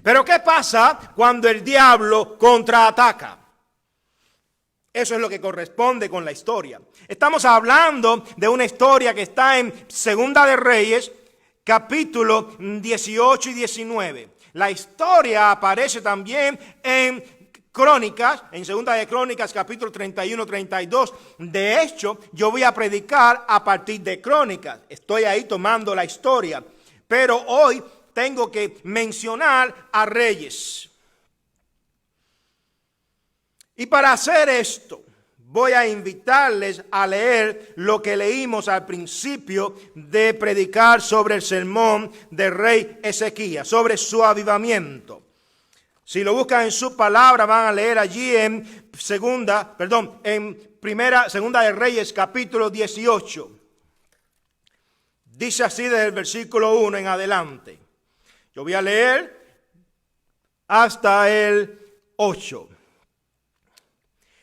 Pero ¿qué pasa cuando el diablo contraataca? Eso es lo que corresponde con la historia. Estamos hablando de una historia que está en Segunda de Reyes, capítulo 18 y 19. La historia aparece también en Crónicas, en Segunda de Crónicas, capítulo 31, 32. De hecho, yo voy a predicar a partir de Crónicas. Estoy ahí tomando la historia. Pero hoy tengo que mencionar a Reyes. Y para hacer esto, voy a invitarles a leer lo que leímos al principio de predicar sobre el según del rey Ezequías, sobre su avivamiento. Si lo buscan en su palabra, van a leer allí en Segunda de Reyes, capítulo 18. Dice así desde el versículo 1 en adelante. Yo voy a leer hasta el 8.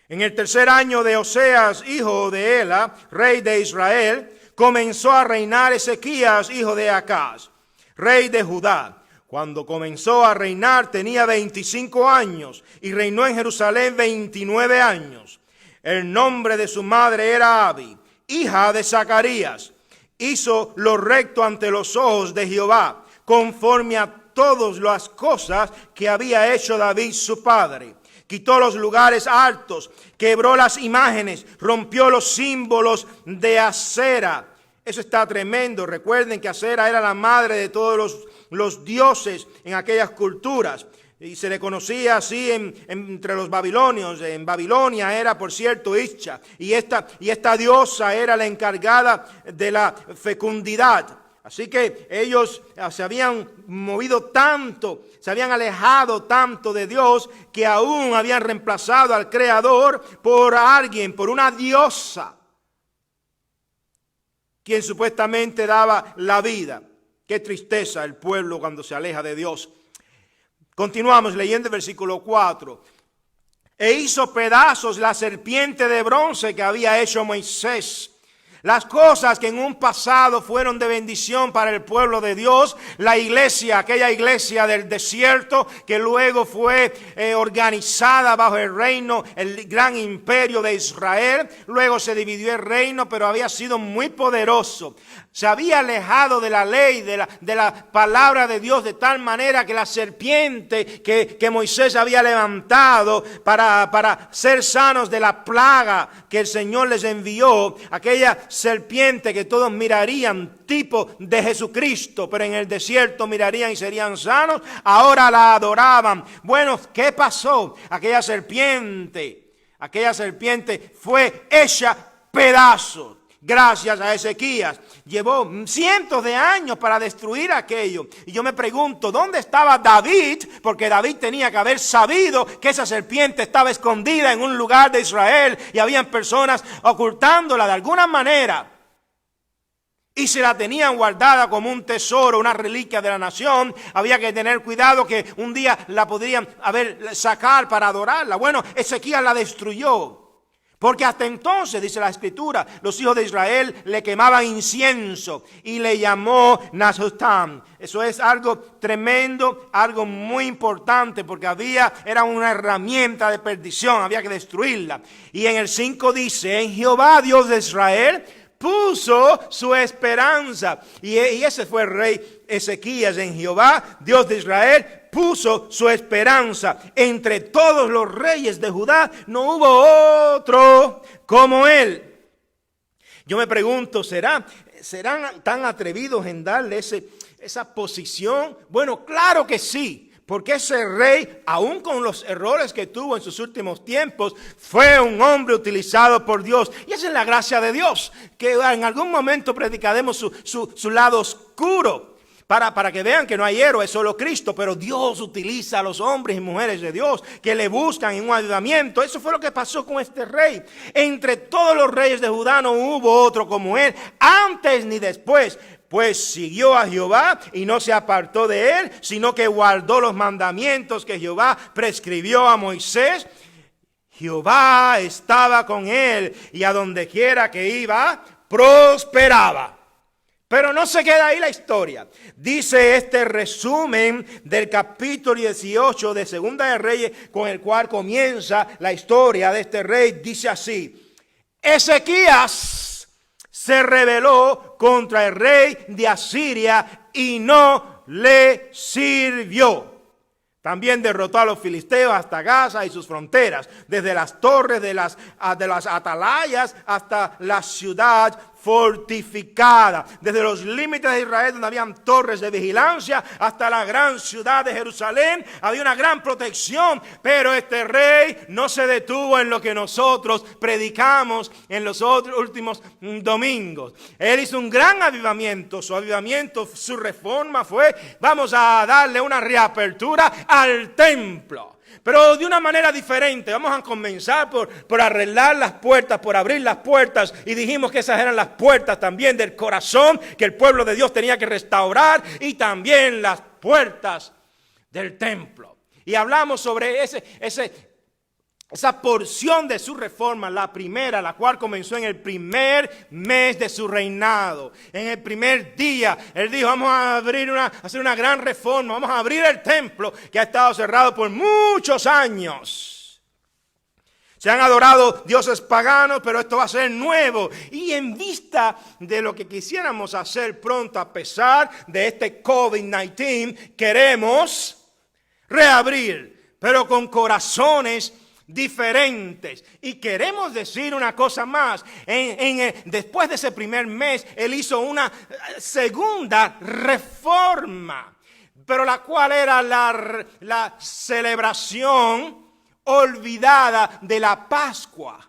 En el tercer año de Oseas, hijo de Ela, rey de Israel, comenzó a reinar Ezequías, hijo de Acaz, rey de Judá. Cuando comenzó a reinar tenía 25 años y reinó en Jerusalén 29 años. El nombre de su madre era Abi, hija de Zacarías. Hizo lo recto ante los ojos de Jehová, conforme a todas las cosas que había hecho David su padre. Quitó los lugares altos, quebró las imágenes, rompió los símbolos de Acera. Eso está tremendo. Recuerden que Acera era la madre de todos los dioses en aquellas culturas. Y se le conocía así entre los babilonios. En Babilonia era, por cierto, Ischa. Y esta diosa era la encargada de la fecundidad. Así que ellos se habían movido tanto, se habían alejado tanto de Dios, que aún habían reemplazado al Creador por alguien, por una diosa, quien supuestamente daba la vida. Qué tristeza el pueblo cuando se aleja de Dios. Continuamos leyendo el versículo 4. E hizo pedazos la serpiente de bronce que había hecho Moisés. Las cosas que en un pasado fueron de bendición para el pueblo de Dios, la iglesia, aquella iglesia del desierto que luego fue organizada bajo el reino, el gran imperio de Israel. Luego se dividió el reino, pero había sido muy poderoso. Se había alejado de la ley, de la palabra de Dios, de tal manera que la serpiente que Moisés había levantado para ser sanos de la plaga que el Señor les envió, aquella serpiente que todos mirarían, tipo de Jesucristo, pero en el desierto mirarían y serían sanos, ahora la adoraban. Bueno, ¿qué pasó? Aquella serpiente fue hecha pedazos. Gracias a Ezequías. Llevó cientos de años para destruir aquello. Y yo me pregunto, ¿dónde estaba David? Porque David tenía que haber sabido que esa serpiente estaba escondida en un lugar de Israel y habían personas ocultándola de alguna manera. Y se la tenían guardada como un tesoro, una reliquia de la nación. Había que tener cuidado que un día la podrían sacar para adorarla. Bueno, Ezequías la destruyó. Porque hasta entonces, dice la Escritura, los hijos de Israel le quemaban incienso y le llamó Nazotán. Eso es algo tremendo, algo muy importante, porque era una herramienta de perdición, había que destruirla. Y en el 5 dice, en Jehová Dios de Israel puso su esperanza. Y ese fue el rey Ezequías. En Jehová Dios de Israel puso su esperanza. Entre todos los reyes de Judá no hubo otro como él. Yo me pregunto, ¿serán tan atrevidos en darle esa posición? Bueno, claro que sí. Porque ese rey, aún con los errores que tuvo en sus últimos tiempos, fue un hombre utilizado por Dios. Y esa es la gracia de Dios, que en algún momento predicaremos su lado oscuro. Para que vean que no hay héroe, solo Cristo. Pero Dios utiliza a los hombres y mujeres de Dios que le buscan en un avivamiento. Eso fue lo que pasó con este rey. Entre todos los reyes de Judá no hubo otro como él, antes ni después. Pues siguió a Jehová y no se apartó de él, sino que guardó los mandamientos que Jehová prescribió a Moisés. Jehová estaba con él y a donde quiera que iba, prosperaba. Pero no se queda ahí la historia. Dice este resumen del capítulo 18 de Segunda de Reyes, con el cual comienza la historia de este rey. Dice así: Ezequías se rebeló contra el rey de Asiria y no le sirvió. También derrotó a los filisteos hasta Gaza y sus fronteras, desde las torres de las atalayas hasta la ciudad fortificada, desde los límites de Israel donde habían torres de vigilancia hasta la gran ciudad de Jerusalén. Había una gran protección, pero este rey no se detuvo en lo que nosotros predicamos en los últimos domingos. Él hizo un gran avivamiento. Su avivamiento, su reforma fue: vamos a darle una reapertura al templo, pero de una manera diferente. Vamos a comenzar por arreglar las puertas, por abrir las puertas. Y dijimos que esas eran las puertas también del corazón que el pueblo de Dios tenía que restaurar, y también las puertas del templo. Y hablamos sobre esa porción de su reforma, la primera, la cual comenzó en el primer mes de su reinado. En el primer día, él dijo: vamos a hacer una gran reforma, vamos a abrir el templo que ha estado cerrado por muchos años. Se han adorado dioses paganos, pero esto va a ser nuevo. Y en vista de lo que quisiéramos hacer pronto, a pesar de este COVID-19, queremos reabrir, pero con corazones diferentes. Y queremos decir una cosa más. Después de ese primer mes, él hizo una segunda reforma, pero la cual era la celebración olvidada de la Pascua,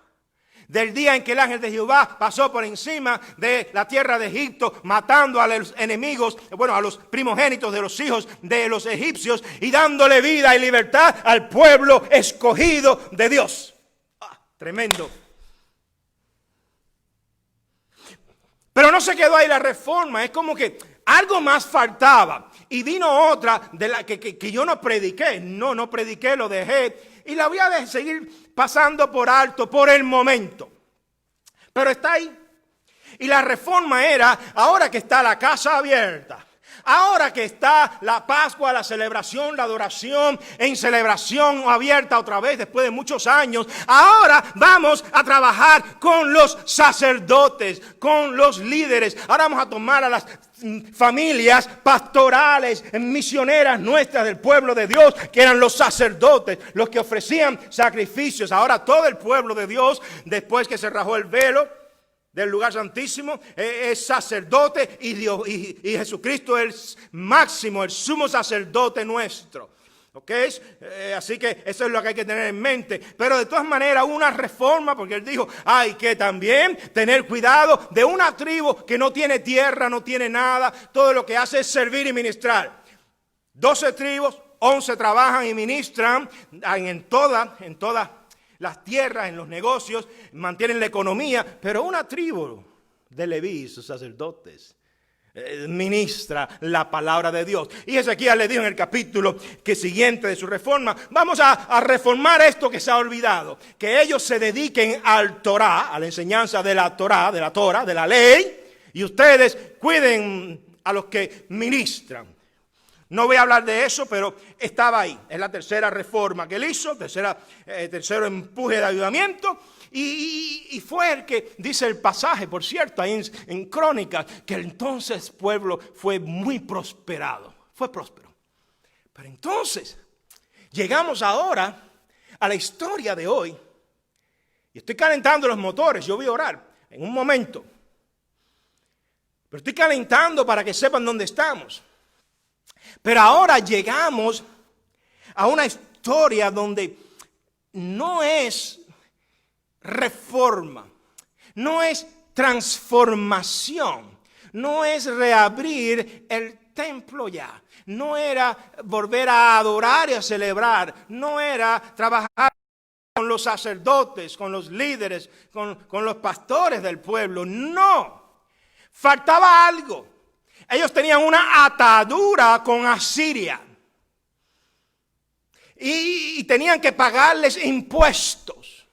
del día en que el ángel de Jehová pasó por encima de la tierra de Egipto, matando a los enemigos, a los primogénitos de los hijos de los egipcios, y dándole vida y libertad al pueblo escogido de Dios. Tremendo. Pero no se quedó ahí la reforma. Es como que algo más faltaba. Y vino otra de la que yo no prediqué. No prediqué, lo dejé. Y la voy a seguir pasando por alto por el momento. Pero está ahí. Y la reforma era: ahora que está la casa abierta, ahora que está la Pascua, la celebración, la adoración en celebración abierta otra vez después de muchos años, ahora vamos a trabajar con los sacerdotes, con los líderes. Ahora vamos a tomar a las familias pastorales, misioneras nuestras del pueblo de Dios, que eran los sacerdotes, los que ofrecían sacrificios. Ahora todo el pueblo de Dios, después que se rajó el velo del lugar santísimo, es sacerdote, y Jesucristo es máximo, el sumo sacerdote nuestro. Así que eso es lo que hay que tener en mente. Pero de todas maneras, una reforma, porque él dijo: hay que también tener cuidado de una tribu que no tiene tierra, no tiene nada, todo lo que hace es servir y ministrar. 12 tribus, 11 trabajan y ministran en todas las tierras, en los negocios, mantienen la economía, pero una tribu de Leví, sus sacerdotes, ministra la palabra de Dios. Y Ezequías le dijo en el capítulo siguiente de su reforma: vamos a reformar esto que se ha olvidado, que ellos se dediquen al Torah, a la enseñanza de la Torah, de la ley, y ustedes cuiden a los que ministran. No voy a hablar de eso, pero estaba ahí. Es la tercera reforma que él hizo, tercero empuje de avivamiento. Y fue el que dice el pasaje, por cierto, ahí en Crónicas, que entonces el pueblo fue muy prosperado. Fue próspero. Pero entonces, llegamos ahora a la historia de hoy. Y estoy calentando los motores, yo voy a orar en un momento. Pero estoy calentando para que sepan dónde estamos. Pero ahora llegamos a una historia donde no es reforma, no es transformación, no es reabrir el templo ya, no era volver a adorar y a celebrar, no era trabajar con los sacerdotes, con los líderes, con los pastores del pueblo, no, faltaba algo. Ellos tenían una atadura con Asiria y tenían que pagarles impuestos.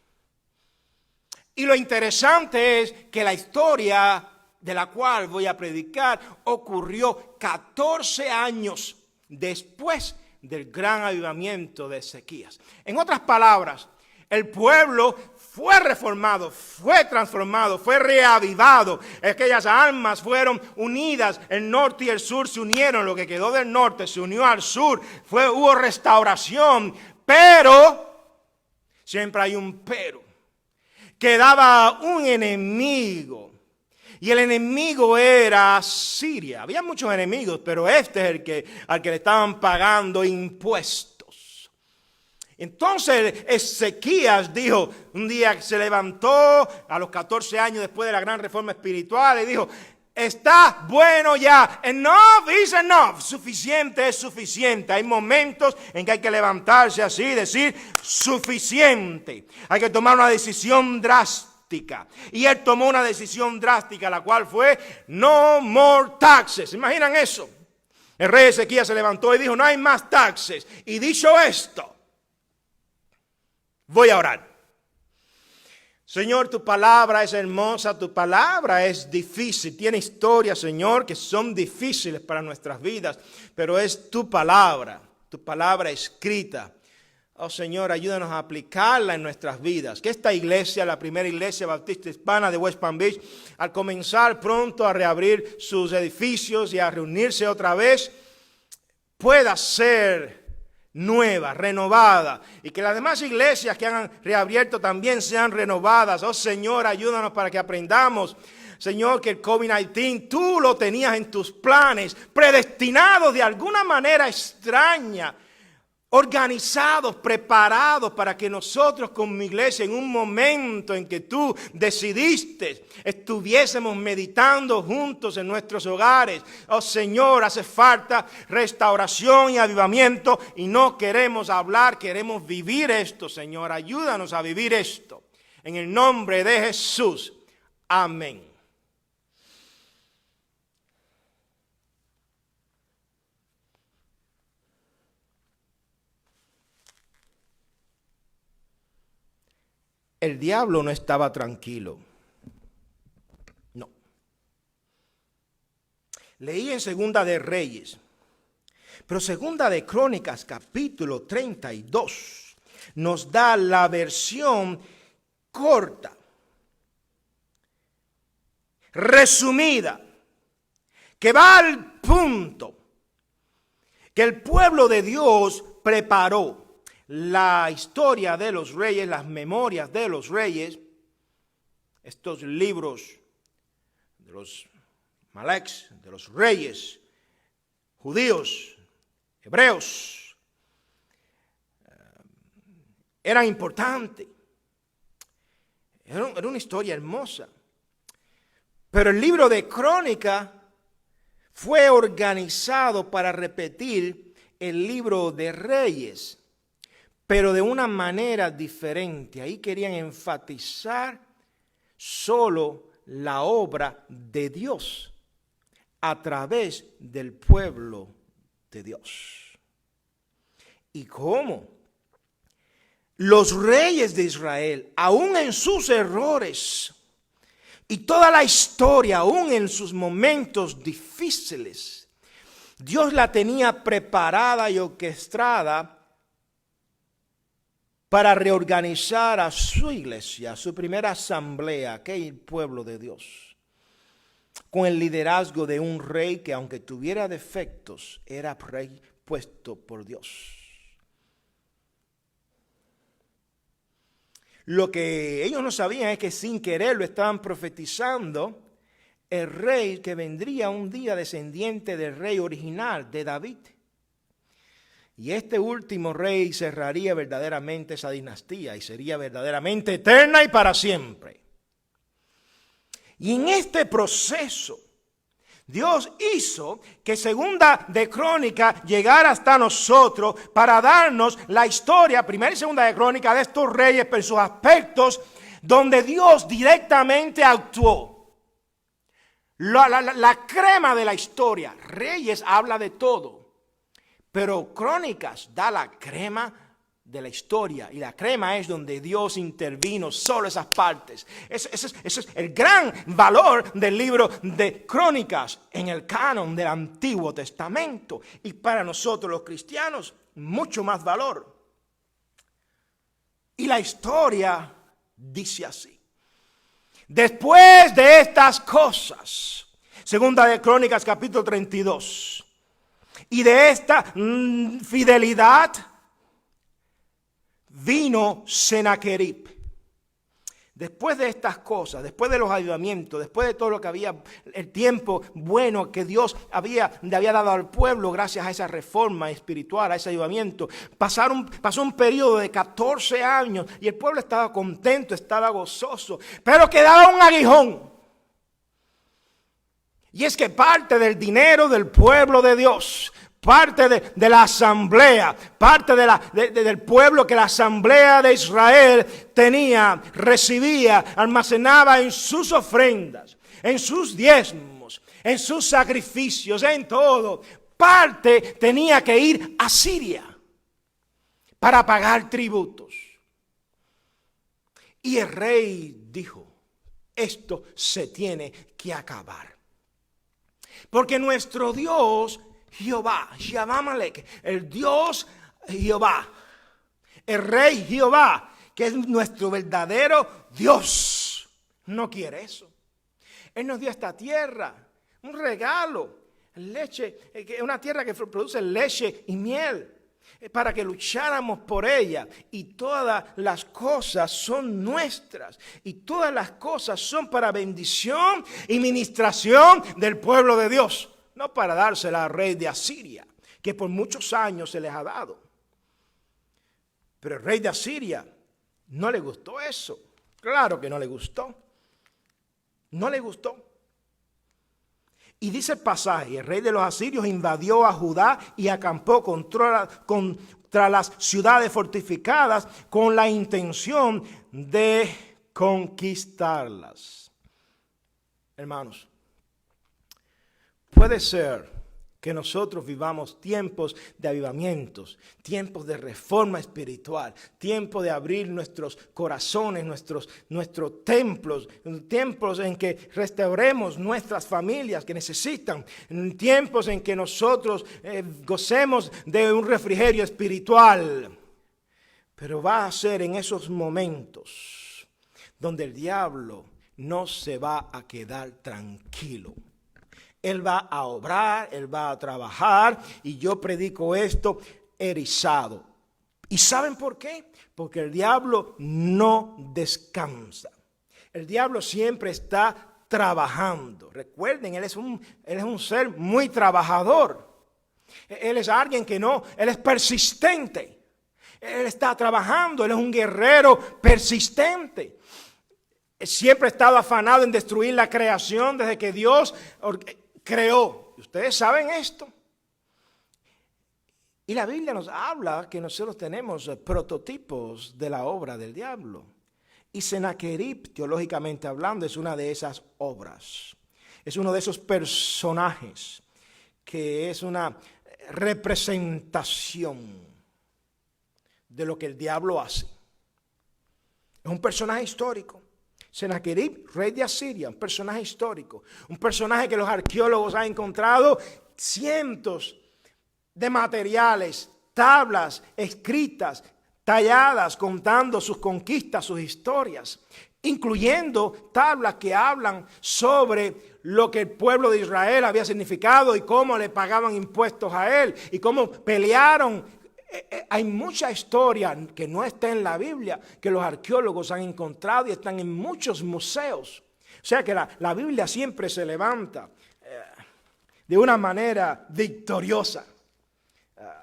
Y lo interesante es que la historia de la cual voy a predicar, ocurrió 14 años después del gran avivamiento de Ezequías. En otras palabras, el pueblo fue reformado, fue transformado, fue reavivado. Aquellas almas fueron unidas, el norte y el sur se unieron, lo que quedó del norte se unió al sur, hubo restauración, pero, siempre hay un pero, quedaba un enemigo. Y el enemigo era Siria. Había muchos enemigos, pero este es al que le estaban pagando impuestos. Entonces Ezequías dijo, un día se levantó a los 14 años después de la gran reforma espiritual y dijo, está bueno ya, enough is enough, suficiente es suficiente. Hay momentos en que hay que levantarse así y decir suficiente. Hay que tomar una decisión drástica. Y él tomó una decisión drástica, la cual fue no more taxes. ¿Se imaginan eso? El rey Ezequías se levantó y dijo, no hay más taxes. Y dicho esto, voy a orar. Señor, tu palabra es hermosa, tu palabra es difícil. Tiene historias, Señor, que son difíciles para nuestras vidas, pero es tu palabra escrita. Oh Señor, ayúdanos a aplicarla en nuestras vidas. Que esta iglesia, la primera iglesia bautista hispana de West Palm Beach, al comenzar pronto a reabrir sus edificios y a reunirse otra vez, pueda ser nueva, renovada. Y que las demás iglesias que han reabierto también sean renovadas. Oh Señor, ayúdanos para que aprendamos, Señor, que el COVID-19 tú lo tenías en tus planes, predestinado de alguna manera extraña, organizados, preparados para que nosotros como iglesia en un momento en que tú decidiste estuviésemos meditando juntos en nuestros hogares. Oh Señor, hace falta restauración y avivamiento y no queremos hablar, queremos vivir esto, Señor. Ayúdanos a vivir esto. En el nombre de Jesús. Amén. El diablo no estaba tranquilo. No. Leí en Segunda de Reyes, pero Segunda de Crónicas, capítulo 32, nos da la versión corta, resumida, que va al punto, que el pueblo de Dios preparó. La historia de los reyes, las memorias de los reyes, estos libros de los Maleks, de los reyes judíos, hebreos, eran importantes. Era una historia hermosa. Pero el libro de Crónica fue organizado para repetir el libro de Reyes, pero de una manera diferente. Ahí querían enfatizar solo la obra de Dios a través del pueblo de Dios. ¿Y cómo? Los reyes de Israel, aún en sus errores y toda la historia, aún en sus momentos difíciles, Dios la tenía preparada y orquestada para reorganizar a su iglesia, a su primera asamblea, aquel pueblo de Dios, con el liderazgo de un rey que, aunque tuviera defectos, era rey puesto por Dios. Lo que ellos no sabían es que sin querer lo estaban profetizando el rey que vendría un día descendiente del rey original, de David. Y este último rey cerraría verdaderamente esa dinastía y sería verdaderamente eterna y para siempre. Y en este proceso, Dios hizo que Segunda de Crónica llegara hasta nosotros para darnos la historia, Primera y Segunda de Crónica, de estos reyes, pero sus aspectos donde Dios directamente actuó. La crema de la historia. Reyes habla de todo. Pero Crónicas da la crema de la historia, y la crema es donde Dios intervino, solo esas partes. Ese es el gran valor del libro de Crónicas en el canon del Antiguo Testamento, y para nosotros los cristianos mucho más valor. Y la historia dice así: después de estas cosas, segunda de Crónicas capítulo 32, y de esta fidelidad vino Sennacherib. Después de estas cosas, después de los ayudamientos, después de todo lo que había, el tiempo bueno que Dios le había dado al pueblo gracias a esa reforma espiritual, a ese ayudamiento, pasó un periodo de 14 años y el pueblo estaba contento, estaba gozoso, pero quedaba un aguijón. Y es que parte del dinero del pueblo de Dios, parte de la asamblea, parte del pueblo que la asamblea de Israel recibía, almacenaba en sus ofrendas, en sus diezmos, en sus sacrificios, en todo. Parte tenía que ir a Siria para pagar tributos. Y el rey dijo: esto se tiene que acabar. Porque nuestro Dios Jehová, Amalek, el Dios Jehová, el Rey Jehová, que es nuestro verdadero Dios, no quiere eso. Él nos dio esta tierra, un regalo, leche, una tierra que produce leche y miel, para que lucháramos por ella. Y todas las cosas son nuestras, y todas las cosas son para bendición y ministración del pueblo de Dios. No para dársela al rey de Asiria, que por muchos años se les ha dado. Pero el rey de Asiria no le gustó eso. Claro que no le gustó. No le gustó. Y dice el pasaje: el rey de los asirios invadió a Judá y acampó contra las ciudades fortificadas con la intención de conquistarlas. Hermanos, puede ser que nosotros vivamos tiempos de avivamientos, tiempos de reforma espiritual, tiempos de abrir nuestros corazones, nuestros templos, tiempos en que restauremos nuestras familias que necesitan, tiempos en que nosotros gocemos de un refrigerio espiritual. Pero va a ser en esos momentos donde el diablo no se va a quedar tranquilo. Él va a obrar, Él va a trabajar, y yo predico esto erizado. ¿Y saben por qué? Porque el diablo no descansa. El diablo siempre está trabajando. Recuerden, él es un ser muy trabajador. Él es alguien él es persistente. Él está trabajando, él es un guerrero persistente. Siempre ha estado afanado en destruir la creación desde que Dios creó. Ustedes saben esto. Y la Biblia nos habla que nosotros tenemos prototipos de la obra del diablo. Y Sennacherib, teológicamente hablando, es una de esas obras. Es uno de esos personajes que es una representación de lo que el diablo hace. Es un personaje histórico. Sennacherib, rey de Asiria, un personaje histórico, un personaje que los arqueólogos han encontrado cientos de materiales, tablas escritas, talladas, contando sus conquistas, sus historias, incluyendo tablas que hablan sobre lo que el pueblo de Israel había significado y cómo le pagaban impuestos a él y cómo pelearon. Hay mucha historia que no está en la Biblia, que los arqueólogos han encontrado y están en muchos museos. O sea que la Biblia siempre se levanta de una manera victoriosa,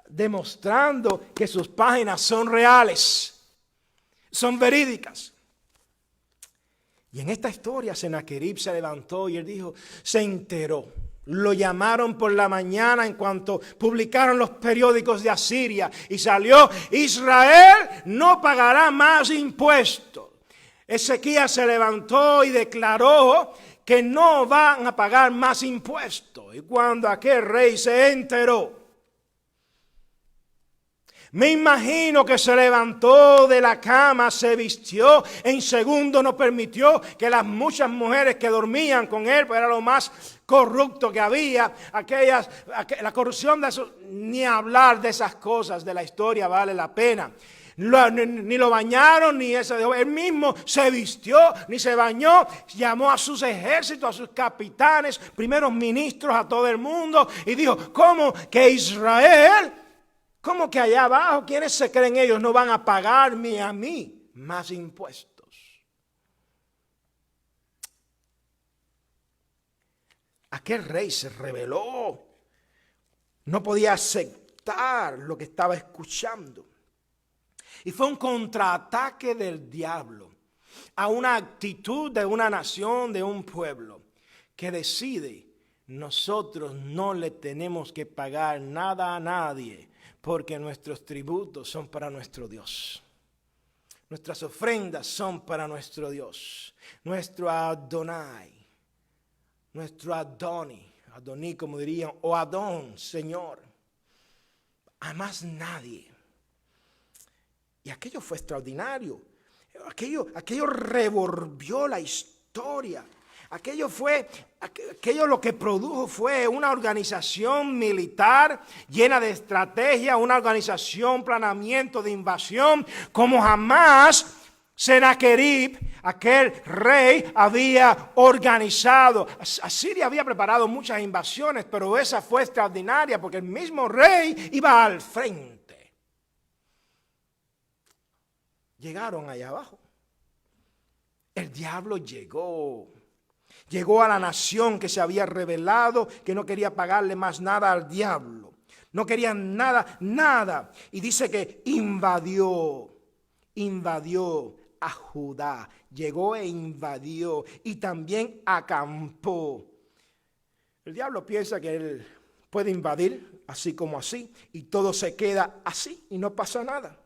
demostrando que sus páginas son reales, son verídicas. Y en esta historia Sennacherib se levantó y él dijo, se enteró. Lo llamaron por la mañana en cuanto publicaron los periódicos de Asiria y salió: Israel no pagará más impuestos. Ezequías se levantó y declaró que no van a pagar más impuestos. Y cuando aquel rey se enteró, Me imagino que se levantó de la cama, se vistió, en segundo no permitió que las muchas mujeres que dormían con él, pues era lo más corrupto que había, la corrupción de eso, ni hablar de esas cosas de la historia vale la pena. Ni lo bañaron, ni eso. Él mismo se vistió, ni se bañó. Llamó a sus ejércitos, a sus capitanes, primeros ministros, a todo el mundo. Y dijo, ¿cómo que Israel? ¿Cómo que allá abajo? ¿Quiénes se creen ellos? No van a pagarme a mí más impuestos. Aquel rey se rebeló. No podía aceptar lo que estaba escuchando. Y fue un contraataque del diablo a una actitud de una nación, de un pueblo, que decide, nosotros no le tenemos que pagar nada a nadie, porque nuestros tributos son para nuestro Dios. Nuestras ofrendas son para nuestro Dios. Nuestro Adonai, nuestro Adoní como dirían, o Adón, Señor. A más nadie. Y aquello fue extraordinario. Aquello revolvió la historia. Aquello lo que produjo fue una organización militar llena de estrategia, una organización, planeamiento de invasión, como jamás Sennacherib, aquel rey, había organizado. Asiria había preparado muchas invasiones, pero esa fue extraordinaria porque el mismo rey iba al frente. Llegaron allá abajo. El diablo llegó a la nación que se había rebelado, que no quería pagarle más nada al diablo. No querían nada. Y dice que invadió a Judá. Llegó e invadió y también acampó. El diablo piensa que él puede invadir así como así y todo se queda así y no pasa nada.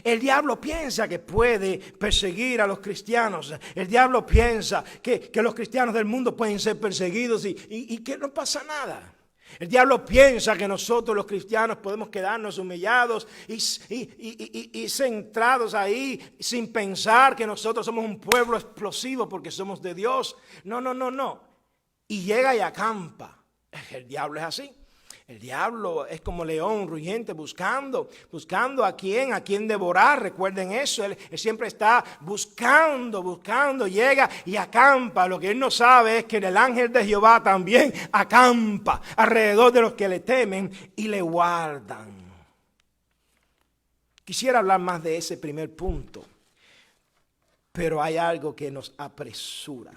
El diablo piensa que puede perseguir a los cristianos. El diablo piensa que los cristianos del mundo pueden ser perseguidos y que no pasa nada. El diablo piensa que nosotros los cristianos podemos quedarnos humillados y centrados ahí sin pensar que nosotros somos un pueblo explosivo porque somos de Dios. No. Y llega y acampa. El diablo es así. El diablo es como león rugiente buscando a quién devorar. Recuerden eso, él siempre está buscando, llega y acampa. Lo que él no sabe es que el ángel de Jehová también acampa alrededor de los que le temen y le guardan. Quisiera hablar más de ese primer punto, pero hay algo que nos apresura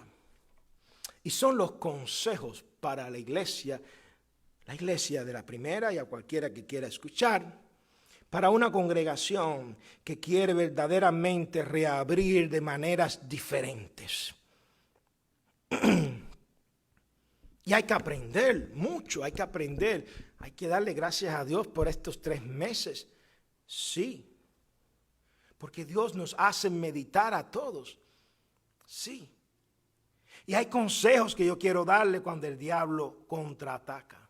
y son los consejos para la iglesia de la primera y a cualquiera que quiera escuchar, para una congregación que quiere verdaderamente reabrir de maneras diferentes. Y hay que aprender mucho, hay que darle gracias a Dios por estos 3 meses. Sí, porque Dios nos hace meditar a todos. Sí. Y hay consejos que yo quiero darle cuando el diablo contraataca.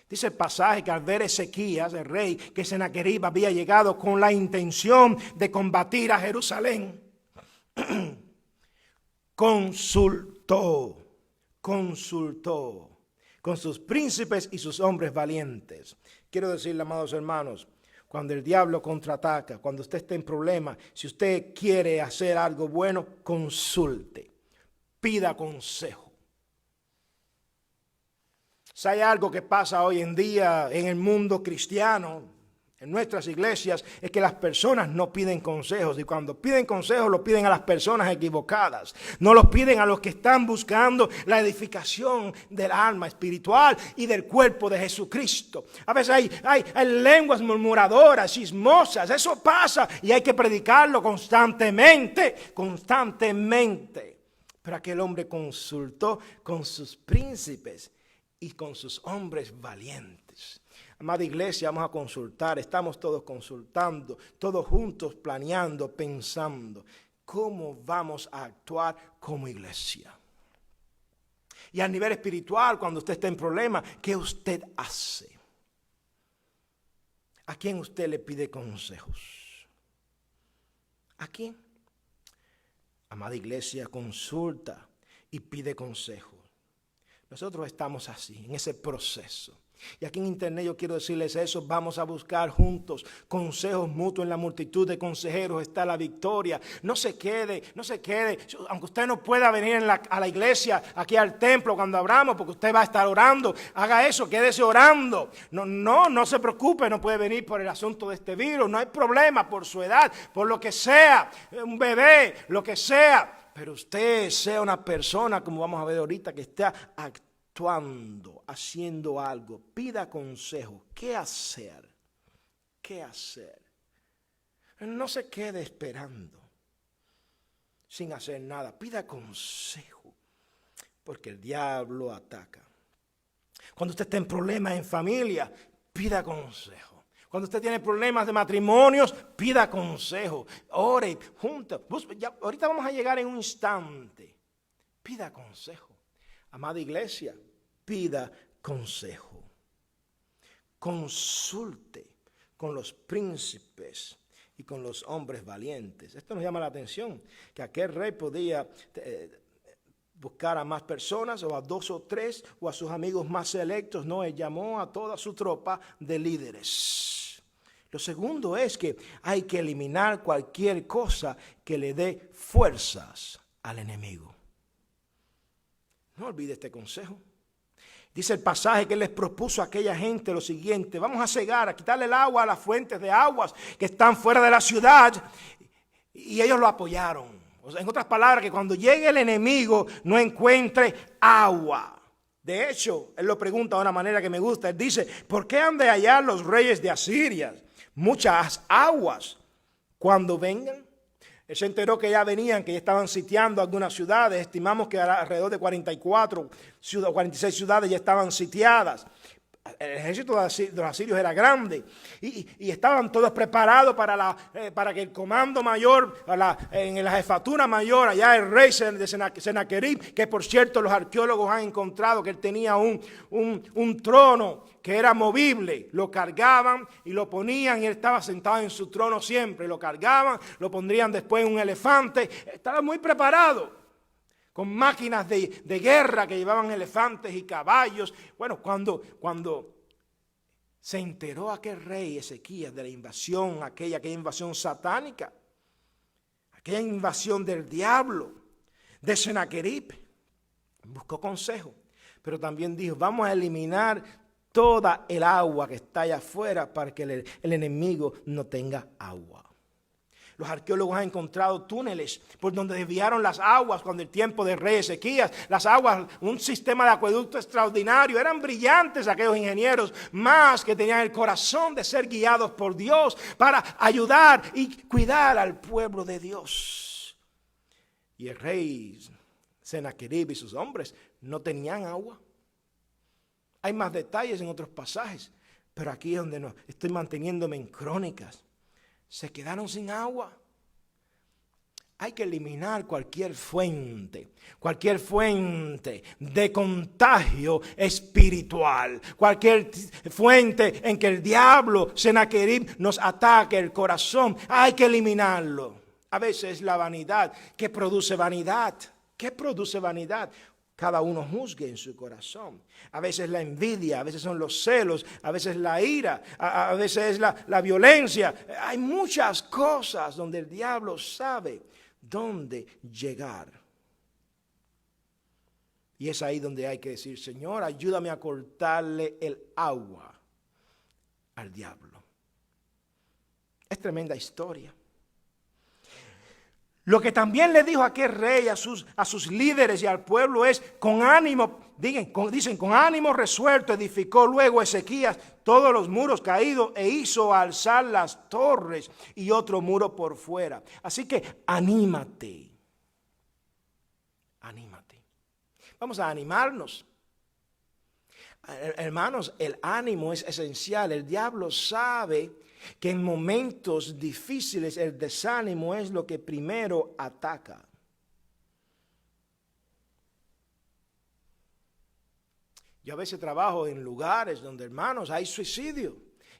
Dice el pasaje que al ver Ezequías, el rey, que Sennacherib había llegado con la intención de combatir a Jerusalén, consultó con sus príncipes y sus hombres valientes. Quiero decirle, amados hermanos, cuando el diablo contraataca, cuando usted esté en problemas, si usted quiere hacer algo bueno, consulte, pida consejo. Si hay algo que pasa hoy en día en el mundo cristiano, en nuestras iglesias, es que las personas no piden consejos. Y cuando piden consejos, lo piden a las personas equivocadas. No los piden a los que están buscando la edificación del alma espiritual y del cuerpo de Jesucristo. A veces hay lenguas murmuradoras, chismosas. Eso pasa y hay que predicarlo constantemente. Pero aquel hombre consultó con sus príncipes y con sus hombres valientes. Amada iglesia, vamos a consultar, estamos todos consultando, todos juntos planeando, pensando cómo vamos a actuar como iglesia. Y a nivel espiritual, cuando usted está en problemas, ¿qué usted hace? ¿A quién usted le pide consejos? ¿A quién? Amada iglesia, consulta y pide consejos. Nosotros estamos así, en ese proceso. Y aquí en internet yo quiero decirles eso, vamos a buscar juntos consejos mutuos. En la multitud de consejeros está la victoria. No se quede, aunque usted no pueda venir a la iglesia, aquí al templo cuando abramos, porque usted va a estar orando, haga eso, quédese orando. No se preocupe, no puede venir por el asunto de este virus, no hay problema por su edad, por lo que sea, un bebé, lo que sea. Pero usted sea una persona, como vamos a ver ahorita, que está actuando, haciendo algo. Pida consejo. ¿Qué hacer? ¿Qué hacer? No se quede esperando sin hacer nada. Pida consejo, porque el diablo ataca. Cuando usted está en problemas en familia, pida consejo. Cuando usted tiene problemas de matrimonios, pida consejo. Ore juntos. Ahorita vamos a llegar en un instante. Pida consejo. Amada iglesia, pida consejo. Consulte con los príncipes y con los hombres valientes. Esto nos llama la atención, que aquel rey podía buscar a más personas, o a 2 o 3, o a sus amigos más selectos. No, él llamó a toda su tropa de líderes. Lo segundo es que hay que eliminar cualquier cosa que le dé fuerzas al enemigo. No olvide este consejo. Dice el pasaje que él les propuso a aquella gente lo siguiente: vamos a cegar, a quitarle el agua a las fuentes de aguas que están fuera de la ciudad. Y ellos lo apoyaron. O sea, en otras palabras, que cuando llegue el enemigo no encuentre agua. De hecho, él lo pregunta de una manera que me gusta. Él dice: ¿por qué han de hallar los reyes de Asiria muchas aguas cuando vengan? Él se enteró que ya venían, que ya estaban sitiando algunas ciudades. Estimamos que alrededor de 46 ciudades ya estaban sitiadas. El ejército de los asirios era grande y estaban todos preparados para que el comando mayor, en la jefatura mayor, allá el rey de Sennacherib, que por cierto los arqueólogos han encontrado que él tenía un trono que era movible. Lo cargaban y lo ponían y él estaba sentado en su trono siempre. Lo cargaban, lo pondrían después en un elefante. Estaba muy preparado, con máquinas de guerra que llevaban elefantes y caballos. Bueno, cuando se enteró aquel rey Ezequías de la invasión, aquella invasión satánica, aquella invasión del diablo, de Sennacherib, buscó consejo, pero también dijo: vamos a eliminar toda el agua que está allá afuera para que el enemigo no tenga agua. Los arqueólogos han encontrado túneles por donde desviaron las aguas cuando el tiempo del rey Ezequías. Las aguas, un sistema de acueducto extraordinario. Eran brillantes aquellos ingenieros, más que tenían el corazón de ser guiados por Dios para ayudar y cuidar al pueblo de Dios. Y el rey Sennacherib y sus hombres no tenían agua. Hay más detalles en otros pasajes, pero aquí es donde estoy manteniéndome en Crónicas. Se quedaron sin agua. Hay que eliminar cualquier fuente de contagio espiritual, cualquier fuente en que el diablo, Sennacherib, nos ataque el corazón. Hay que eliminarlo. A veces la vanidad. ¿Qué produce vanidad? ¿Qué produce vanidad? Cada uno juzgue en su corazón. A veces la envidia, a veces son los celos, a veces la ira, a veces es la violencia. Hay muchas cosas donde el diablo sabe dónde llegar. Y es ahí donde hay que decir: Señor, ayúdame a cortarle el agua al diablo. Es tremenda historia. Lo que también le dijo aquel rey a sus líderes y al pueblo es: con ánimo, dicen, con ánimo resuelto edificó luego Ezequías todos los muros caídos e hizo alzar las torres y otro muro por fuera. Así que anímate. Vamos a animarnos. Hermanos, el ánimo es esencial. El diablo sabe que en momentos difíciles el desánimo es lo que primero ataca. Yo a veces trabajo en lugares donde, hermanos, hay suicidio.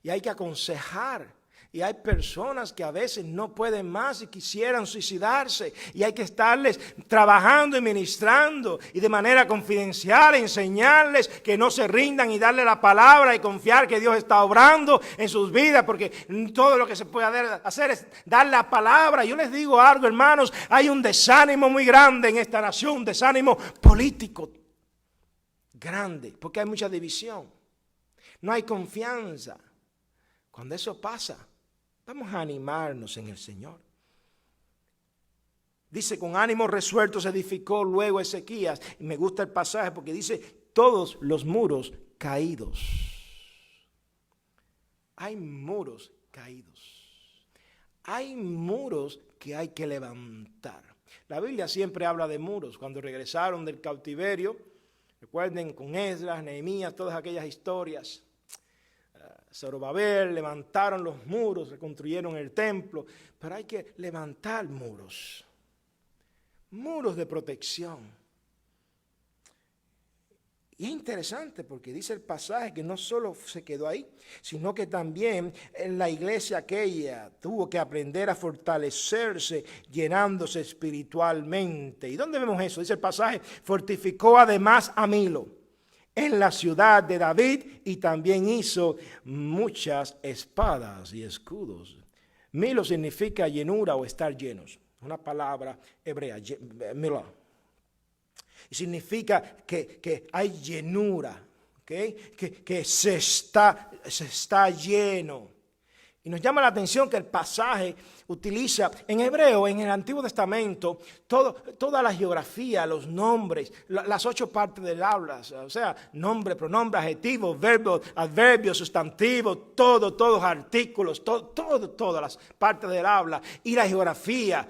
y hay que aconsejar. Y hay personas que a veces no pueden más y quisieran suicidarse. Y hay que estarles trabajando y ministrando. Y de manera confidencial enseñarles que no se rindan y darle la palabra y confiar que Dios está obrando en sus vidas. Porque todo lo que se puede hacer es dar la palabra. Yo les digo algo, hermanos. Hay un desánimo muy grande en esta nación. Un desánimo político grande. Porque hay mucha división. No hay confianza. Cuando eso pasa, vamos a animarnos en el Señor. Dice, con ánimo resuelto se edificó luego Ezequías. Y me gusta el pasaje porque dice, todos los muros caídos. Hay muros caídos. Hay muros que hay que levantar. La Biblia siempre habla de muros. Cuando regresaron del cautiverio, recuerden con Esdras, Nehemías, todas aquellas historias. Zorobabel, levantaron los muros, reconstruyeron el templo, pero hay que levantar muros de protección. Y es interesante porque dice el pasaje que no solo se quedó ahí, sino que también en la iglesia aquella tuvo que aprender a fortalecerse, llenándose espiritualmente. ¿Y dónde vemos eso? Dice el pasaje, fortificó además a Milo en la ciudad de David, y también hizo muchas espadas y escudos. Milo significa llenura o estar llenos. Una palabra hebrea, milo. Y significa que hay llenura, ¿okay? que se está lleno. Y nos llama la atención que el pasaje utiliza en hebreo, en el Antiguo Testamento, toda la geografía, los nombres, las 8 partes del habla, o sea, nombre, pronombre, adjetivo, verbo, adverbio, sustantivo, todos artículos, todas las partes del habla y la geografía,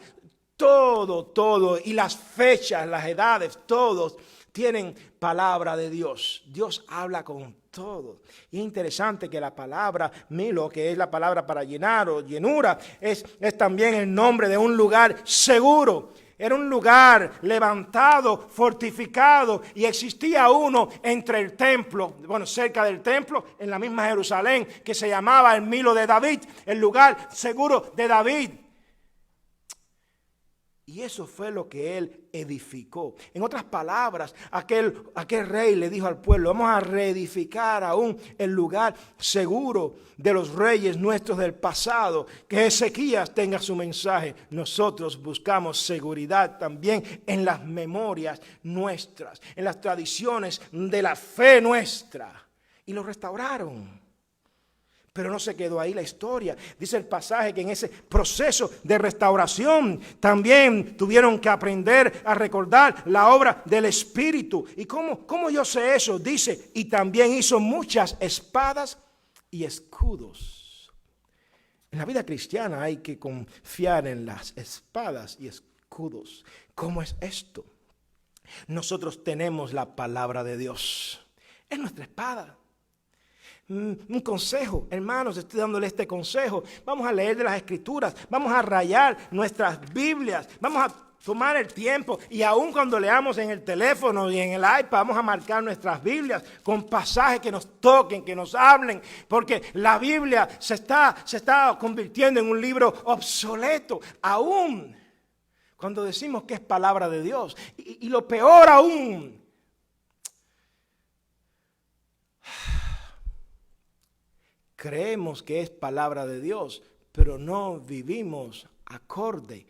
todo, y las fechas, las edades, todos tienen palabra de Dios. Dios habla con todo. Y es interesante que la palabra Milo, que es la palabra para llenar o llenura, es también el nombre de un lugar seguro. Era un lugar levantado, fortificado, y existía uno entre el templo, bueno, cerca del templo, en la misma Jerusalén, que se llamaba el Milo de David, el lugar seguro de David. Y eso fue lo que él edificó. En otras palabras, aquel rey le dijo al pueblo, vamos a reedificar aún el lugar seguro de los reyes nuestros del pasado. Que Ezequías tenga su mensaje. Nosotros buscamos seguridad también en las memorias nuestras, en las tradiciones de la fe nuestra. Y lo restauraron. Pero no se quedó ahí la historia. Dice el pasaje que en ese proceso de restauración también tuvieron que aprender a recordar la obra del Espíritu. ¿Y cómo yo sé eso? Dice, y también hizo muchas espadas y escudos. En la vida cristiana hay que confiar en las espadas y escudos. ¿Cómo es esto? Nosotros tenemos la palabra de Dios. Es nuestra espada. Un consejo, hermanos, estoy dándole este consejo. Vamos a leer de las Escrituras, vamos a rayar nuestras Biblias, vamos a tomar el tiempo, y aun cuando leamos en el teléfono y en el iPad, vamos a marcar nuestras Biblias con pasajes que nos toquen, que nos hablen, porque la Biblia se está convirtiendo en un libro obsoleto, aún cuando decimos que es palabra de Dios. Y lo peor aún, creemos que es palabra de Dios, pero no vivimos acorde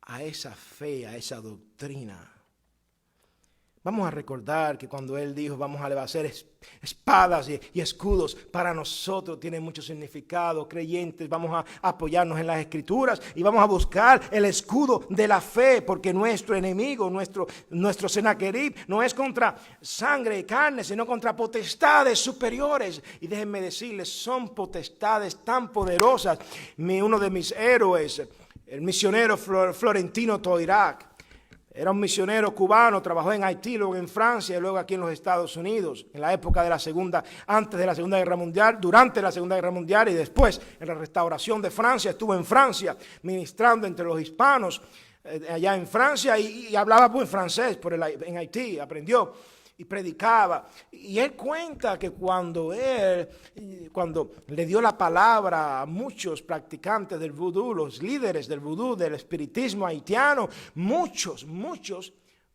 a esa fe, a esa doctrina. Vamos a recordar que cuando Él dijo vamos a hacer espadas y escudos, para nosotros tiene mucho significado. Creyentes, vamos a apoyarnos en las Escrituras y vamos a buscar el escudo de la fe, porque nuestro enemigo, nuestro Senaquerib, no es contra sangre y carne, sino contra potestades superiores. Y déjenme decirles, son potestades tan poderosas. Uno de mis héroes, el misionero Florentino Toirac, era un misionero cubano, trabajó en Haití, luego en Francia y luego aquí en los Estados Unidos, en la época de antes de la Segunda Guerra Mundial, durante la Segunda Guerra Mundial y después en la restauración de Francia. Estuvo en Francia ministrando entre los hispanos allá en Francia y hablaba buen francés en Haití, aprendió. y predicaba. Y él cuenta que cuando le dio la palabra a muchos practicantes del vudú, los líderes del vudú, del espiritismo haitiano, muchos,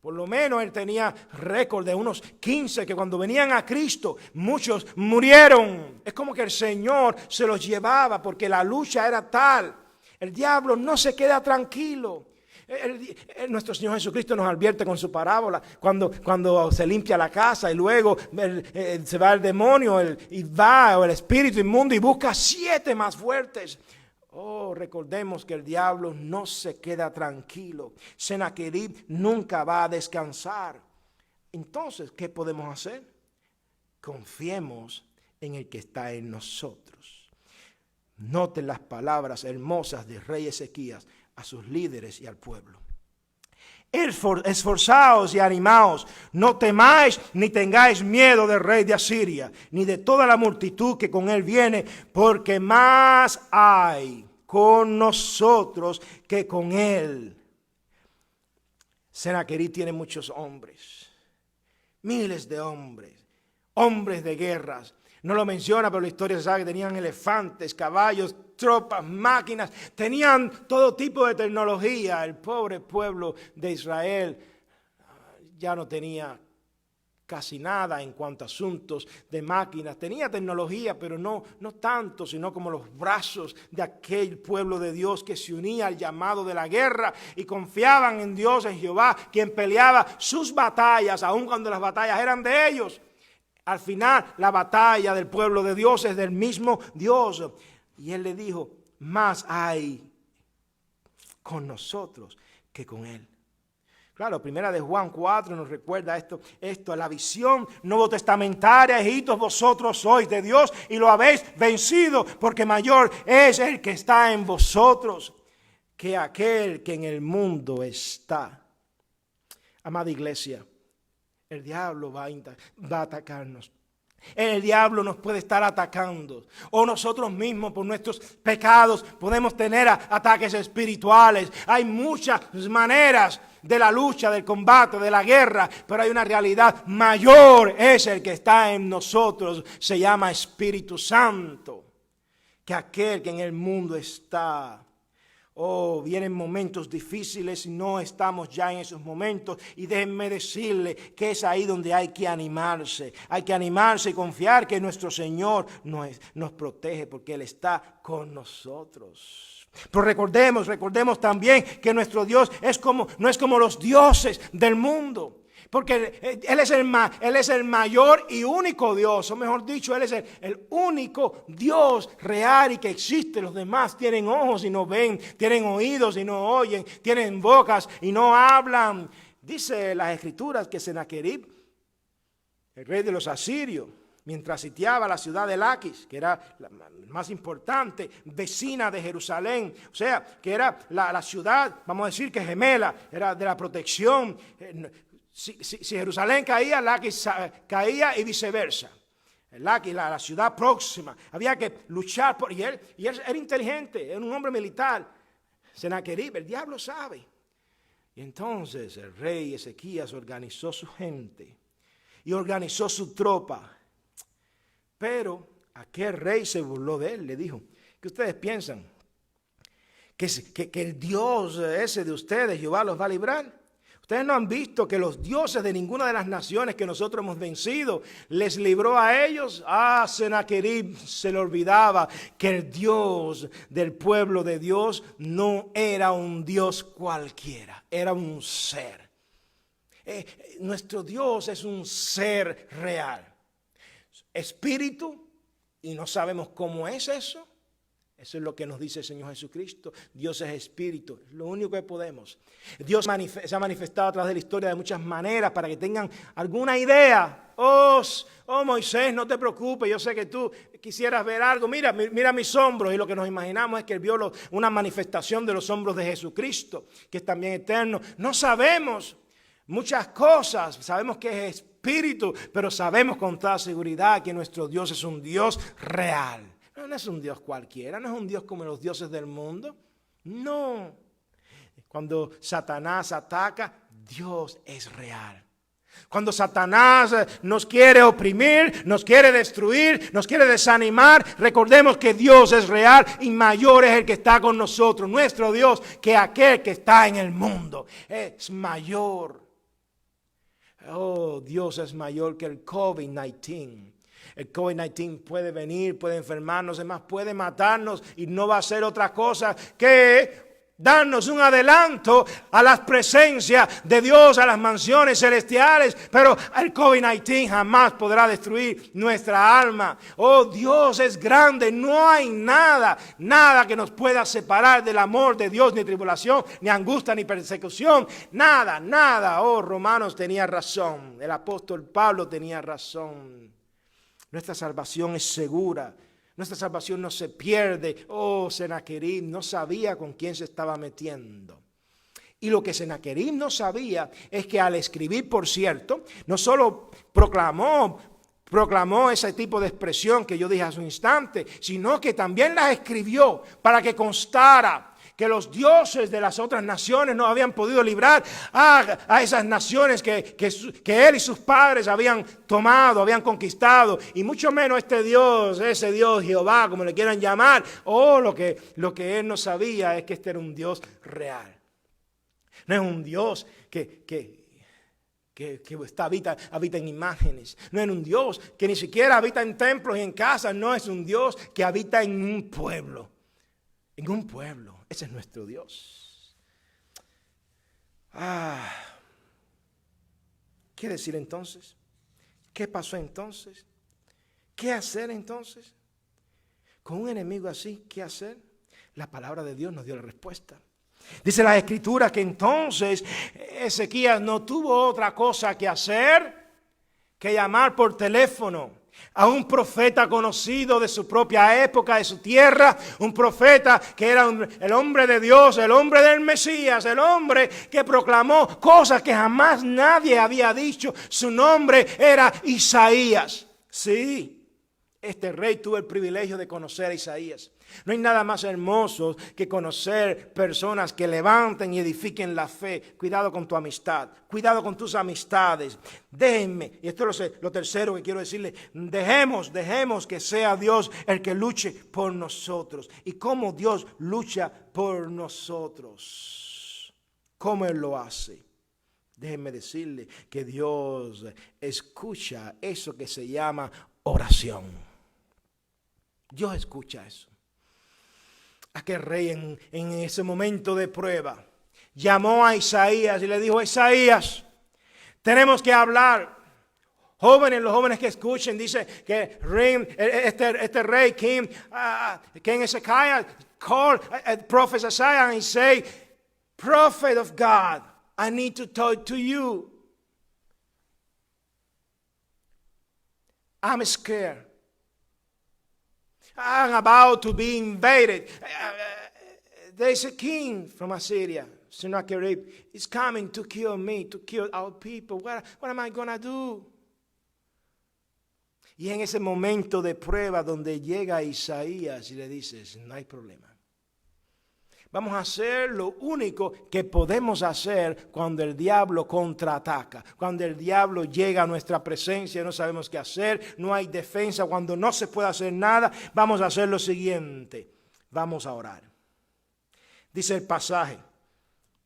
por lo menos él tenía récord de unos 15 que cuando venían a Cristo, muchos murieron. Es como que el Señor se los llevaba porque la lucha era tal. El diablo no se queda tranquilo. Nuestro Señor Jesucristo nos advierte con su parábola cuando se limpia la casa y luego se va el demonio y va el espíritu inmundo y busca 7 más fuertes. Oh, recordemos que el diablo no se queda tranquilo. Sennacherib nunca va a descansar. Entonces, ¿qué podemos hacer? Confiemos en el que está en nosotros. Noten las palabras hermosas del rey Ezequías a sus líderes y al pueblo. Esforzaos y animaos, no temáis ni tengáis miedo del rey de Asiria, ni de toda la multitud que con él viene, porque más hay con nosotros que con él. Sennacherib tiene muchos hombres, miles de hombres, hombres de guerras. No lo menciona, pero la historia se sabe que tenían elefantes, caballos, tropas, máquinas, tenían todo tipo de tecnología. El pobre pueblo de Israel ya no tenía casi nada en cuanto a asuntos de máquinas. Tenía tecnología, pero no tanto, sino como los brazos de aquel pueblo de Dios que se unía al llamado de la guerra y confiaban en Dios, en Jehová, quien peleaba sus batallas, aun cuando las batallas eran de ellos. Al final, la batalla del pueblo de Dios es del mismo Dios. Y él le dijo, más hay con nosotros que con él. Claro, primera de Juan 4 nos recuerda esto, la visión nuevotestamentaria, hijitos, vosotros sois de Dios y lo habéis vencido, porque mayor es el que está en vosotros que aquel que en el mundo está. Amada iglesia, el diablo va a atacarnos. El diablo nos puede estar atacando, o nosotros mismos por nuestros pecados podemos tener ataques espirituales. Hay muchas maneras de la lucha, del combate, de la guerra, pero hay una realidad mayor, es el que está en nosotros, se llama Espíritu Santo, que aquel que en el mundo está. Oh, vienen momentos difíciles y no estamos ya en esos momentos. Y déjenme decirle que es ahí donde hay que animarse. Hay que animarse y confiar que nuestro Señor nos protege porque Él está con nosotros. Pero recordemos también que nuestro Dios no es como los dioses del mundo. Porque Él es el mayor y único Dios, o mejor dicho, Él es el único Dios real y que existe. Los demás tienen ojos y no ven, tienen oídos y no oyen, tienen bocas y no hablan. Dice las Escrituras que Sennacherib, el rey de los asirios, mientras sitiaba la ciudad de Laquis, que era la más importante, vecina de Jerusalén, o sea, que era la ciudad, vamos a decir que gemela, era de la protección. Si Jerusalén caía, Laquis caía y viceversa. Laquis, la ciudad próxima, había que luchar por. Y él era inteligente, era un hombre militar. Sennacherib, el diablo sabe. Y entonces el rey Ezequías organizó su gente y organizó su tropa. Pero aquel rey se burló de él, le dijo: ¿qué ustedes piensan? ¿Que el Dios ese de ustedes, Jehová, los va a librar? Ustedes no han visto que los dioses de ninguna de las naciones que nosotros hemos vencido les libró a ellos. Sennacherib se le olvidaba que el Dios del pueblo de Dios no era un Dios cualquiera, era un ser. Nuestro Dios es un ser real, espíritu, y no sabemos cómo es eso. Eso es lo que nos dice el Señor Jesucristo. Dios es espíritu, es lo único que podemos. Dios se ha manifestado a través de la historia de muchas maneras para que tengan alguna idea. Oh Moisés, no te preocupes, yo sé que tú quisieras ver algo. Mira mis hombros. Y lo que nos imaginamos es que él vio una manifestación de los hombros de Jesucristo, que es también eterno. No sabemos muchas cosas, sabemos que es espíritu, pero sabemos con toda seguridad que nuestro Dios es un Dios real. No es un Dios cualquiera, no es un Dios como los dioses del mundo. No. Cuando Satanás ataca, Dios es real. Cuando Satanás nos quiere oprimir, nos quiere destruir, nos quiere desanimar, recordemos que Dios es real y mayor es el que está con nosotros. Nuestro Dios que aquel que está en el mundo es mayor. Oh, Dios es mayor que el COVID-19. El COVID-19 puede venir, puede enfermarnos, es más, puede matarnos y no va a ser otra cosa que darnos un adelanto a las presencias de Dios, a las mansiones celestiales. Pero el COVID-19 jamás podrá destruir nuestra alma. Oh, Dios es grande. No hay nada que nos pueda separar del amor de Dios, ni tribulación, ni angustia, ni persecución. Nada. Oh, Romanos tenía razón. El apóstol Pablo tenía razón. Nuestra salvación es segura. Nuestra salvación no se pierde. Oh, Sennacherib no sabía con quién se estaba metiendo. Y lo que Sennacherib no sabía es que al escribir, por cierto, no solo proclamó ese tipo de expresión que yo dije hace un instante, sino que también la escribió para que constara que los dioses de las otras naciones no habían podido librar a esas naciones que él y sus padres habían tomado, habían conquistado, y mucho menos ese Dios Jehová, como le quieran llamar. Lo que él no sabía es que este era un Dios real. No es un Dios que habita en imágenes. No es un Dios que ni siquiera habita en templos y en casas. No, es un Dios que habita en un pueblo. En un pueblo. Ese es nuestro Dios. ¿Qué decir entonces? ¿Qué pasó entonces? ¿Qué hacer entonces? Con un enemigo así, ¿qué hacer? La palabra de Dios nos dio la respuesta. Dice la Escritura que entonces Ezequías no tuvo otra cosa que hacer que llamar por teléfono a un profeta conocido de su propia época, de su tierra, un profeta que era el hombre de Dios, el hombre del Mesías, el hombre que proclamó cosas que jamás nadie había dicho. Su nombre era Isaías. Sí, este rey tuvo el privilegio de conocer a Isaías. No hay nada más hermoso que conocer personas que levanten y edifiquen la fe. Cuidado con tu amistad, cuidado con tus amistades. Déjenme, y esto es lo tercero que quiero decirle, dejemos que sea Dios el que luche por nosotros. ¿Y cómo Dios lucha por nosotros? ¿Cómo Él lo hace? Déjenme decirle que Dios escucha eso que se llama oración. Dios escucha eso. Aquel rey en ese momento de prueba llamó a Isaías y le dijo: Isaías, tenemos que hablar. Jóvenes, los jóvenes que escuchen, dice que este rey, King Hezekiah, called prophet Isaiah and he said, prophet of God, I need to talk to you. I'm scared. I'm about to be invaded. There's a king from Assyria, Sennacherib, is coming to kill me, to kill our people. What am I going to do? Y en ese momento de prueba donde llega Isaías y le dices: no hay problema. Vamos a hacer lo único que podemos hacer cuando el diablo contraataca, cuando el diablo llega a nuestra presencia, no sabemos qué hacer, no hay defensa, cuando no se puede hacer nada. Vamos a hacer lo siguiente, vamos a orar. Dice el pasaje,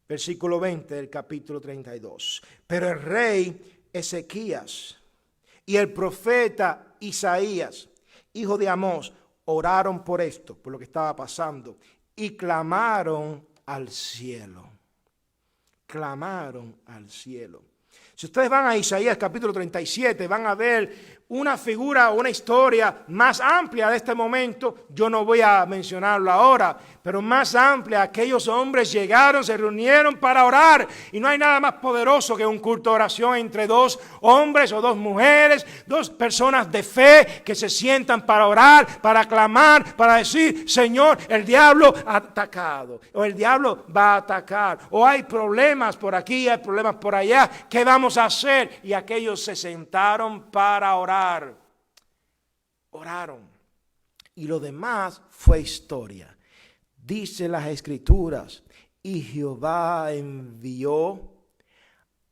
versículo 20 del capítulo 32. Pero el rey Ezequías y el profeta Isaías, hijo de Amós, oraron por esto, por lo que estaba pasando, y clamaron al cielo. Clamaron al cielo. Si ustedes van a Isaías capítulo 37, van a ver una figura o una historia más amplia de este momento. Yo no voy a mencionarlo ahora, pero más amplia. Aquellos hombres llegaron, se reunieron para orar. Y no hay nada más poderoso que un culto de oración entre dos hombres o dos mujeres, dos personas de fe que se sientan para orar, para clamar, para decir: Señor, el diablo ha atacado, o el diablo va a atacar, o hay problemas por aquí, hay problemas por allá. ¿Qué vamos a hacer? Y aquellos se sentaron para orar. Oraron. Y lo demás fue historia. Dice las Escrituras: y Jehová envió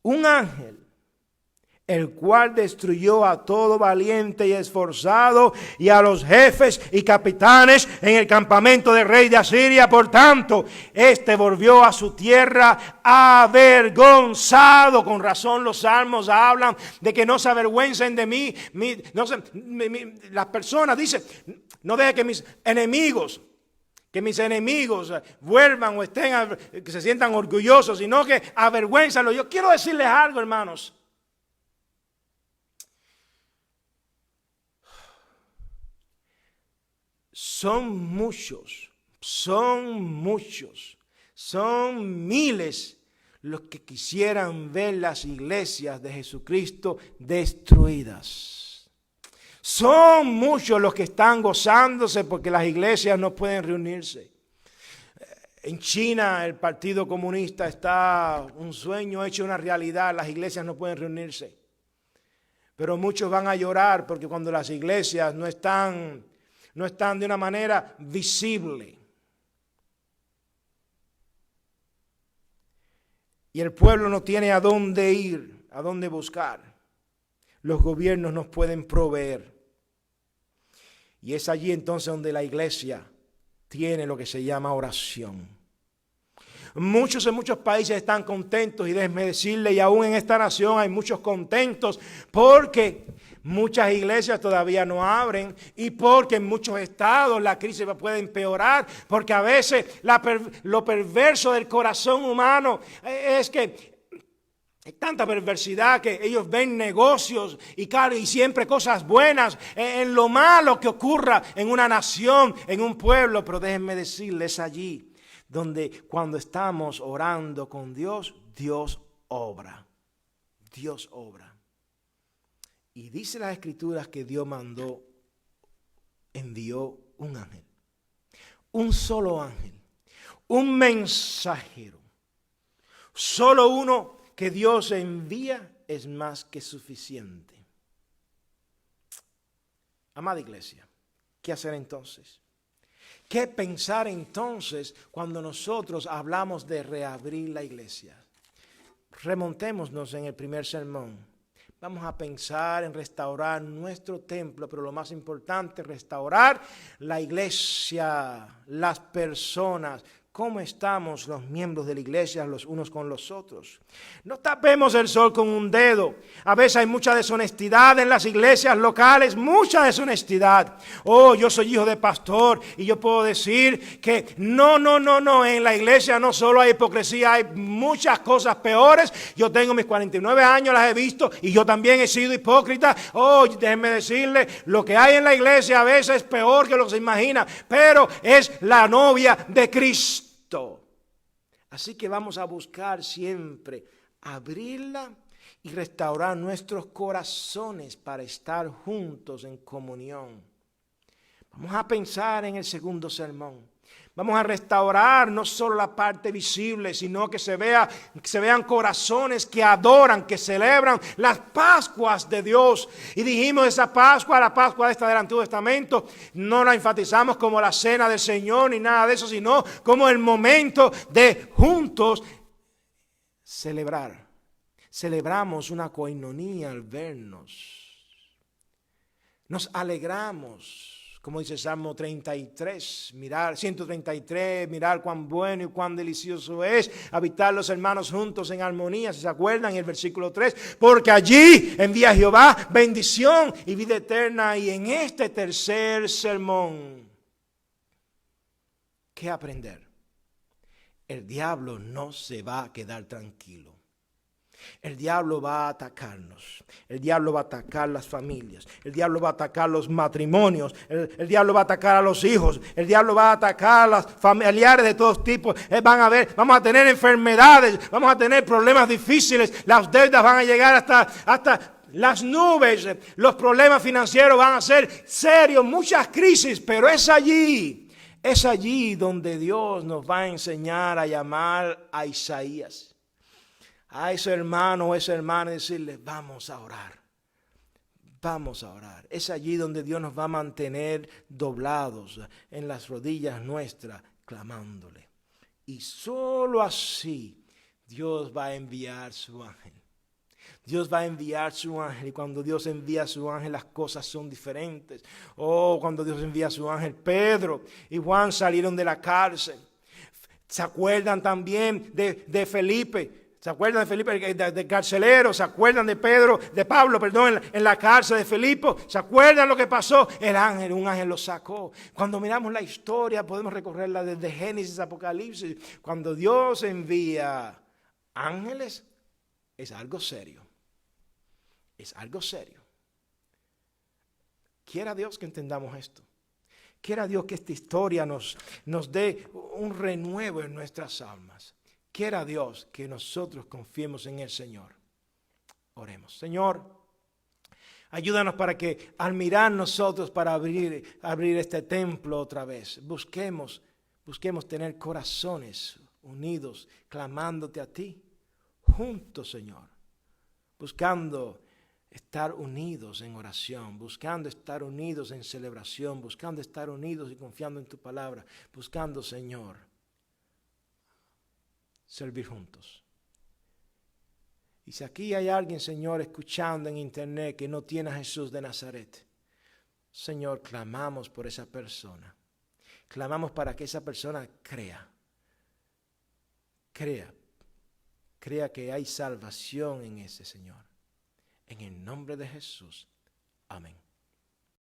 un ángel el cual destruyó a todo valiente y esforzado y a los jefes y capitanes en el campamento del rey de Asiria. Por tanto, este volvió a su tierra avergonzado. Con razón los salmos hablan de que no se avergüencen de mí. Las personas dicen, no deje que mis enemigos vuelvan o que se sientan orgullosos, sino que avergüénzalo. Yo quiero decirles algo, hermanos. Son miles los que quisieran ver las iglesias de Jesucristo destruidas. Son muchos los que están gozándose porque las iglesias no pueden reunirse. En China el Partido Comunista está un sueño hecho una realidad, las iglesias no pueden reunirse. Pero muchos van a llorar porque cuando las iglesias no están de una manera visible. Y el pueblo no tiene a dónde ir, a dónde buscar. Los gobiernos nos pueden proveer. Y es allí entonces donde la iglesia tiene lo que se llama oración. Muchos en muchos países están contentos y déjenme decirle, y aún en esta nación hay muchos contentos porque muchas iglesias todavía no abren y porque en muchos estados la crisis puede empeorar, porque a veces lo perverso del corazón humano es que hay tanta perversidad que ellos ven negocios y siempre cosas buenas en lo malo que ocurra en una nación, en un pueblo. Pero déjenme decirles, allí donde cuando estamos orando con Dios, Dios obra. Dios obra. Y dice las Escrituras que Dios envió un ángel. Un solo ángel. Un mensajero. Solo uno que Dios envía es más que suficiente. Amada iglesia, ¿qué hacer entonces? ¿Qué pensar entonces cuando nosotros hablamos de reabrir la iglesia? Remontémonos en el primer sermón. Vamos a pensar en restaurar nuestro templo, pero lo más importante, restaurar la iglesia, las personas. ¿Cómo estamos los miembros de la iglesia los unos con los otros? No tapemos el sol con un dedo. A veces hay mucha deshonestidad en las iglesias locales, mucha deshonestidad. Oh, yo soy hijo de pastor y yo puedo decir que no. En la iglesia no solo hay hipocresía, hay muchas cosas peores. Yo tengo mis 49 años, las he visto y yo también he sido hipócrita. Oh, déjenme decirle, lo que hay en la iglesia a veces es peor que lo que se imagina, pero es la novia de Cristo. Así que vamos a buscar siempre abrirla y restaurar nuestros corazones para estar juntos en comunión. Vamos a pensar en el segundo sermón. Vamos a restaurar no solo la parte visible, sino que se vean corazones que adoran, que celebran las Pascuas de Dios. Y dijimos esa Pascua, la Pascua esta del Antiguo Testamento, no la enfatizamos como la cena del Señor ni nada de eso, sino como el momento de juntos celebrar. Celebramos una coinonía al vernos. Nos alegramos. Como dice Salmo 33, 133, mirar cuán bueno y cuán delicioso es habitar los hermanos juntos en armonía, si se acuerdan, en el versículo 3, porque allí envía Jehová bendición y vida eterna. Y en este tercer sermón, ¿qué aprender? El diablo no se va a quedar tranquilo. El diablo va a atacarnos, el diablo va a atacar las familias, el diablo va a atacar los matrimonios, el diablo va a atacar a los hijos, el diablo va a atacar a las familiares de todos tipos. Vamos a tener enfermedades, vamos a tener problemas difíciles, las deudas van a llegar hasta las nubes, los problemas financieros van a ser serios, muchas crisis, pero es allí donde Dios nos va a enseñar a llamar a Isaías. A ese hermano o esa hermana decirle, vamos a orar. Vamos a orar. Es allí donde Dios nos va a mantener doblados en las rodillas nuestras, clamándole. Y solo así Dios va a enviar su ángel. Dios va a enviar su ángel, y cuando Dios envía su ángel las cosas son diferentes. Oh, cuando Dios envía su ángel, Pedro y Juan salieron de la cárcel. ¿Se acuerdan también de Felipe? ¿Se acuerdan de Felipe, de carcelero? ¿Se acuerdan de Pablo, en la cárcel de Filipo? ¿Se acuerdan lo que pasó? Un ángel lo sacó. Cuando miramos la historia, podemos recorrerla desde Génesis a Apocalipsis. Cuando Dios envía ángeles, es algo serio. Es algo serio. Quiera Dios que entendamos esto. Quiera Dios que esta historia nos dé un renuevo en nuestras almas. Quiera Dios que nosotros confiemos en el Señor. Oremos. Señor, ayúdanos para que al mirar nosotros para abrir este templo otra vez, busquemos tener corazones unidos, clamándote a ti, juntos, Señor, buscando estar unidos en oración, buscando estar unidos en celebración, buscando estar unidos y confiando en tu palabra, buscando, Señor, servir juntos. Y si aquí hay alguien, Señor, escuchando en internet que no tiene a Jesús de Nazaret, Señor, clamamos por esa persona. Clamamos para que esa persona crea que hay salvación en ese Señor. En el nombre de Jesús. Amén.